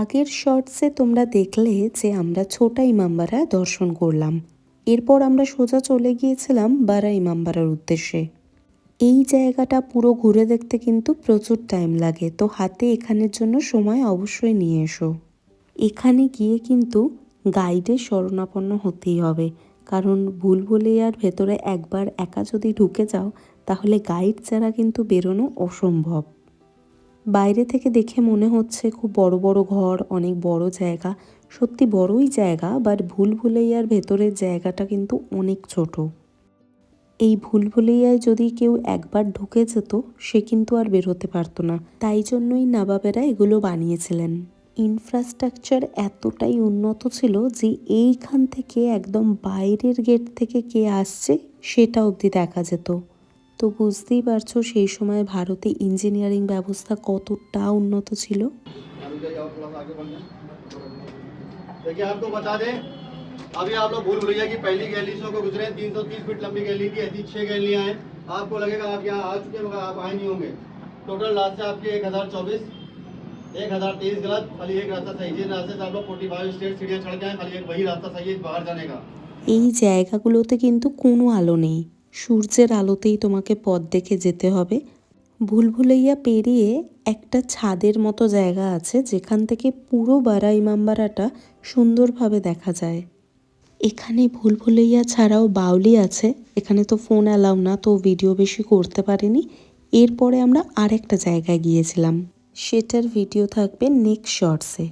আগের শর্টসে তোমরা দেখলে যে আমরা ছোটা ইমামবাড়া দর্শন করলাম। এরপর আমরা সোজা চলে গিয়েছিলাম বারা ইমামবাড়ার উদ্দেশ্যে। এই জায়গাটা পুরো ঘুরে দেখতে কিন্তু প্রচুর টাইম লাগে, তো হাতে এখানের জন্য সময় অবশ্যই নিয়ে এসো। এখানে গিয়ে কিন্তু গাইডের শরণাপন্ন হতেই হবে, কারণ ভুলভুলাইয়ার ভেতরে একবার একা যদি ঢুকে যাও তাহলে গাইড ছাড়া কিন্তু বেরোনো অসম্ভব। বাইরে থেকে দেখে মনে হচ্ছে খুব বড় বড় ঘর, অনেক বড় জায়গা, সত্যি বড়ই জায়গা, বাট ভুলভুলাইয়ার ভেতরের জায়গাটা কিন্তু অনেক ছোট। এই ভুলভুলাইয়ায় যদি কেউ একবার ঢুকে যেত সে কিন্তু আর বের হতে পারতো না, তাই জন্যই নবাবেরা এগুলো বানিয়েছিলেন। ইনফ্রাস্ট্রাকচার এতটাই উন্নত ছিল যে এইখান থেকে একদম বাইরের গেট থেকে কে আসছে সেটা অবধি দেখা যেত। তো বুঝতেই পারছো সেই সময় ভারতে ইঞ্জিনিয়ারিং ব্যবস্থা কতটা উন্নত ছিল। देखिए आपको बता दें, अभी आप लोग भूल भुलैया की पहली गैली से होकर गुजरे। 330 फीट लंबी गैली थी, ऐसी 6 गैलियां हैं। आपको लगेगा आप यहाँ आ चुके हैं मगर आप आए नहीं होंगे। टोटल रास्ते आपके 1024, 1023 गलत, खाली एक रास्ता सही। जिस रास्ते से आप लोग 45 स्टेट सीढ़ियाँ चढ़ के आए, खाली एक वही रास्ता सही है बाहर जाने का। এই জায়গাগুলোতে কিন্তু কোনো আলো নেই, সূর্যের আলোতেই তোমাকে পথ দেখে যেতে হবে। ভুলভুলাইয়া পেরিয়ে একটা ছাদের মতো জায়গা আছে যেখান থেকে পুরো বারা ইমামবাড়াটা সুন্দরভাবে দেখা যায়। এখানে ভুলভুলাইয়া ছাড়াও বাউলি আছে। এখানে তো ফোন অ্যালাউ না, তো ভিডিও বেশি করতে পারিনি। এরপরে আমরা আরেকটা জায়গায় গিয়েছিলাম, সেটার ভিডিও থাকবে নেক্সট শর্টসে।